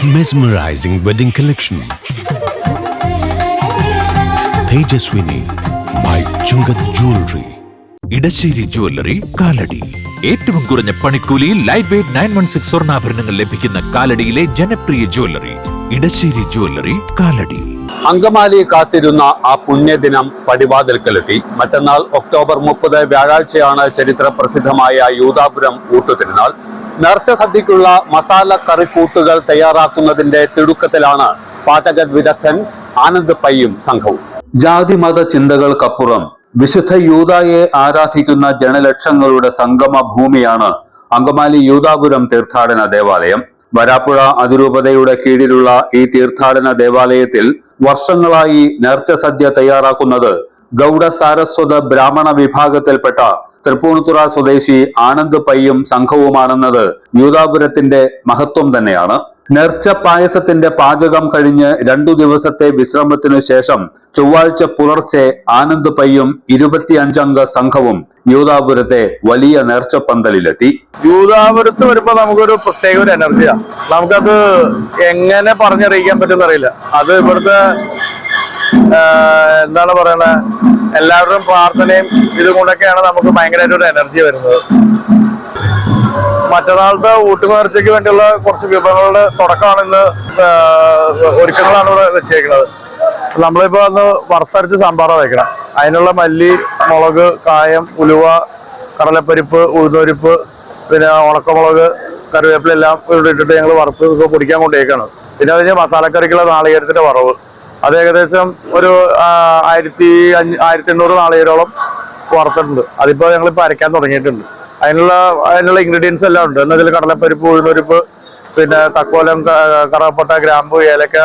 Mesmerizing wedding collection. Tejaswini by Chungat Jewelry. Edassery jewellery Kalady. ഏറ്റവും കുറഞ്ഞ പണിക്കൂലിയിൽ ലൈറ്റ് വെയ്റ്റ് 916 സ്വർണ്ണാഭരണങ്ങൾ ലഭിക്കുന്ന കാലടിയിലെ ജനപ്രിയ ജ്വല്ലറി ഇടശ്ശേരി ജ്വല്ലറി കാലടി. അങ്കമാലി കാത്തിരുന്ന ആ പുണ്യദിനം പടിവാതിൽക്കലെത്തി. മറ്റന്നാൾ ഒക്ടോബർ 30 വ്യാഴാഴ്ചയാണ് ചരിത്ര പ്രസിദ്ധമായ യൂദാപുരം ഊട്ടുതിരുനാൾ. നേർച്ച സദ്യക്കുള്ള മസാല കറിക്കൂട്ടുകൾ തയ്യാറാക്കുന്നതിന്റെ തിടുക്കത്തിലാണ് പാചക വിദഗ്ധൻ ആനന്ദ് പയ്യും സംഘവും. ജാതിമത ചിന്തകൾക്കപ്പുറം വിശുദ്ധ യൂദായെ ആരാധിക്കുന്ന ജനലക്ഷങ്ങളുടെ സംഗമ ഭൂമിയാണ് അങ്കമാലി യൂദാപുരം തീർത്ഥാടന ദേവാലയം. വരാപ്പുഴ അതിരൂപതയുടെ കീഴിലുള്ള ഈ തീർത്ഥാടന ദേവാലയത്തിൽ വർഷങ്ങളായി നേർച്ച സദ്യ തയ്യാറാക്കുന്നത് ഗൗഡ സാരസ്വത ബ്രാഹ്മണ വിഭാഗത്തിൽപ്പെട്ട തൃപ്പൂണിത്തുറ സ്വദേശി ആനന്ദ് പയ്യും സംഘവുമാണെന്നത് യൂദാപുരത്തിന്റെ മഹത്വം തന്നെയാണ്. നേർച്ച പായസത്തിന്റെ പാചകം കഴിഞ്ഞ് 2 ദിവസത്തെ വിശ്രമത്തിനു ശേഷം ചൊവ്വാഴ്ച പുലർച്ചെ ആനന്ദ് പയ്യും 25 അംഗ സംഘവും യൂദാപുരത്തെ വലിയ നേർച്ച പന്തലിലെത്തി. യൂദാപുരത്ത് വരുമ്പോ നമുക്കൊരു പ്രത്യേക ഒരു എനർജിയാണ്. നമുക്കത് എങ്ങനെ പറഞ്ഞറിയിക്കാൻ പറ്റുന്ന അറിയില്ല. അത് ഇവിടുത്തെ എന്താണ് പറയണത്, എല്ലാവരുടെയും പ്രാർത്ഥനയും ഇതും കൊണ്ടൊക്കെയാണ് നമുക്ക് ഭയങ്കരമായിട്ട് ഒരു എനർജി വരുന്നത്. മറ്റന്നാളത്തെ ഊട്ടുനേർച്ചയ്ക്ക് വേണ്ടിയുള്ള കുറച്ച് വിഭവങ്ങളുടെ തുടക്കമാണ് ഇന്ന് ഒരുക്കങ്ങളാണ് ഇവിടെ വെച്ചേക്കുന്നത്. നമ്മളിപ്പോ അന്ന് വറുത്തരച്ച് സാമ്പാറാണ് വെക്കണം. അതിനുള്ള മല്ലി, മുളക്, കായം, ഉലുവ, കടലപ്പരിപ്പ്, ഉഴുന്നുപരിപ്പ്, പിന്നെ ഉണക്കമുളക്, കറിവേപ്പില എല്ലാം ഇവിടെ ഇട്ടിട്ട് ഞങ്ങൾ വറുത്ത് പൊടിക്കാൻ കൊണ്ടേക്കാണ്. പിന്നെ അതിന് മസാലക്കറിക്കുള്ള നാളികേരത്തിന്റെ വറവ്, അത് ഏകദേശം ഒരു 1500 നാളികേരോളം വറുത്തിട്ടുണ്ട്. അതിപ്പോ ഞങ്ങളിപ്പോ അരയ്ക്കാൻ തുടങ്ങിയിട്ടുണ്ട്. അതിനുള്ള ഇൻഗ്രീഡിയൻസ് എല്ലാം ഉണ്ട്. എന്നതിൽ കടലപ്പരിപ്പ്, ഉഴുന്നുപരിപ്പ്, പിന്നെ തക്കോലം, കറുവപ്പട്ട, ഗ്രാമ്പു, ഏലക്ക,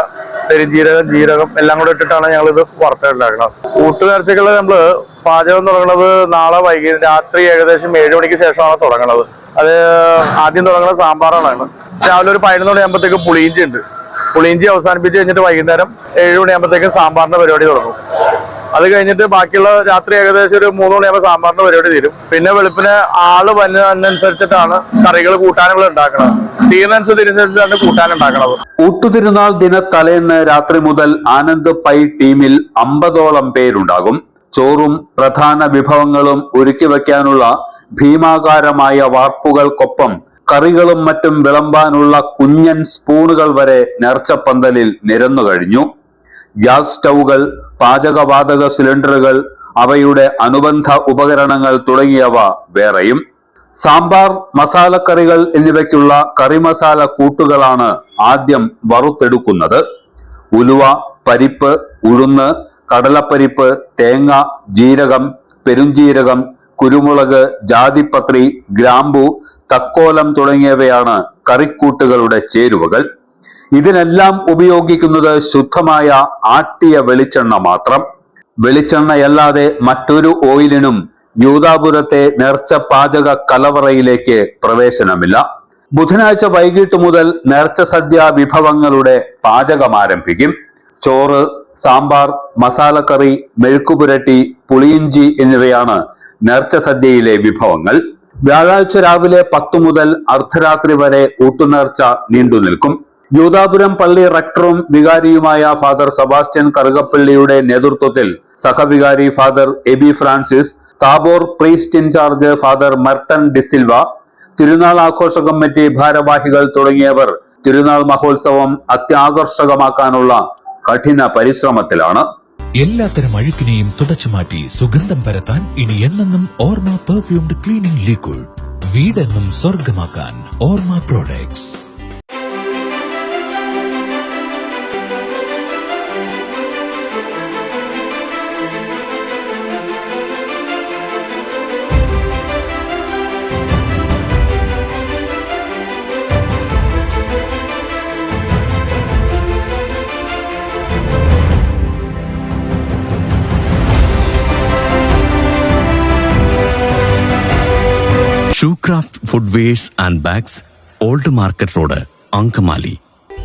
പെരുംജീരകം, ജീരകം എല്ലാം കൂടെ ഇട്ടിട്ടാണ് ഞങ്ങളിത് വറുത്തുണ്ടാക്കുന്നത്. ഊട്ടുനേർച്ചകൾ നമ്മള് പാചകം തുടങ്ങുന്നത് നാളെ രാത്രി ഏകദേശം 7 മണിക്ക് ശേഷമാണ് തുടങ്ങുന്നത്. അത് ആദ്യം തുടങ്ങുന്നത് സാമ്പാറാണ്. രാവിലെ ഒരു 11 മണിയാകുമ്പോഴത്തേക്ക് പുളിയിഞ്ചി ഉണ്ട്. പുളിയിഞ്ചി അവസാനിപ്പിച്ച് കഴിഞ്ഞിട്ട് വൈകുന്നേരം 7 മണിയാകുമ്പോഴത്തേക്ക് സാമ്പാറിന്റെ പരിപാടി തുടങ്ങും. അത് കഴിഞ്ഞിട്ട് ബാക്കിയുള്ള രാത്രി ഏകദേശം ഒരു 3 മണിയാകുമ്പോൾ സാമ്പാറിന്റെ പരിപാടി തീരും. പിന്നെ വെളുപ്പിന് ആള് വന്നതനുസരിച്ചിട്ടാണ് കറികൾ, കൂട്ടാനുകൾ ഉണ്ടാക്കുന്നത്. തീരുന്നതനുസരിച്ചാണ് കൂട്ടാൻ ഉണ്ടാക്കുന്നത്. ഊട്ടുതിരുനാൾ ദിന തലേന്ന് രാത്രി മുതൽ ആനന്ദ് പൈ ടീമിൽ 50ഓളം പേരുണ്ടാകും. ചോറും പ്രധാന വിഭവങ്ങളും ഒരുക്കി വയ്ക്കാനുള്ള ഭീമാകാരമായ വാർപ്പുകൾക്കൊപ്പം കറികളും മറ്റും വിളമ്പാനുള്ള കുഞ്ഞൻ സ്പൂണുകൾ വരെ നേർച്ചപ്പന്തലിൽ നിരന്നു കഴിഞ്ഞു. ഗ്യാസ് സ്റ്റൗകൾ, പാചകവാതക സിലിണ്ടറുകൾ, അവയുടെ അനുബന്ധ ഉപകരണങ്ങൾ തുടങ്ങിയവ വേറെയും. സാമ്പാർ, മസാലക്കറികൾ എന്നിവയ്ക്കുള്ള കറി മസാല കൂട്ടുകളാണ് ആദ്യം വറുത്തെടുക്കുന്നത്. ഉലുവ, പരിപ്പ്, ഉഴുന്ന്, കടലപ്പരിപ്പ്, തേങ്ങ, ജീരകം, പെരുംജീരകം, കുരുമുളക്, ജാതിപത്രി, ഗ്രാമ്പു, തക്കോലം തുടങ്ങിയവയാണ് കറിക്കൂട്ടുകളുടെ ചേരുവകൾ. ഇതിനെല്ലാം ഉപയോഗിക്കുന്നത് ശുദ്ധമായ ആട്ടിയ വെളിച്ചെണ്ണ മാത്രം. വെളിച്ചെണ്ണയല്ലാതെ മറ്റൊരു ഓയിലിനും യൂദാപുരത്തെ നേർച്ച പാചക കലവറയിലേക്ക് പ്രവേശനമില്ല. ബുധനാഴ്ച വൈകിട്ട് മുതൽ നേർച്ച സദ്യ വിഭവങ്ങളുടെ പാചകം ആരംഭിക്കും. ചോറ്, സാമ്പാർ, മസാലക്കറി, മെഴുക്കുപുരട്ടി, പുളിയിഞ്ചി എന്നിവയാണ് നേർച്ച സദ്യയിലെ വിഭവങ്ങൾ. വ്യാഴാഴ്ച രാവിലെ 10 മുതൽ അർദ്ധരാത്രി വരെ ഊട്ടുനേർച്ച നീണ്ടു നിൽക്കും. യൂദാപുരം പള്ളി റക്ടറും വികാരിയുമായ ഫാദർ സെബാസ്റ്റ്യൻ കറുകപ്പള്ളിയുടെ നേതൃത്വത്തിൽ സഹവികാരി father Aby Francis, Tabor priest in charge father Merton D'Silva, തിരുനാൾ ആഘോഷ കമ്മിറ്റി ഭാരവാഹികൾ തുടങ്ങിയവർ തിരുനാൾ മഹോത്സവം അത്യാകർഷകമാക്കാനുള്ള കഠിന പരിശ്രമത്തിലാണ്. എല്ലാത്തരം അഴുക്കിനെയും തുടച്ചു മാറ്റി സുഗന്ധം പരത്താൻ ഇനി എന്നെന്നും ഓർമ്മ പെർഫ്യൂംഡ് ക്ലീനിംഗ് ലിക്വിഡ്. വീടെന്നും സ്വർഗമാക്കാൻ Orma products. Shoecraft footwears and bags, old market road, Angamaly.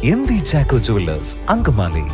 MV Jacko Jewelers, Angamali.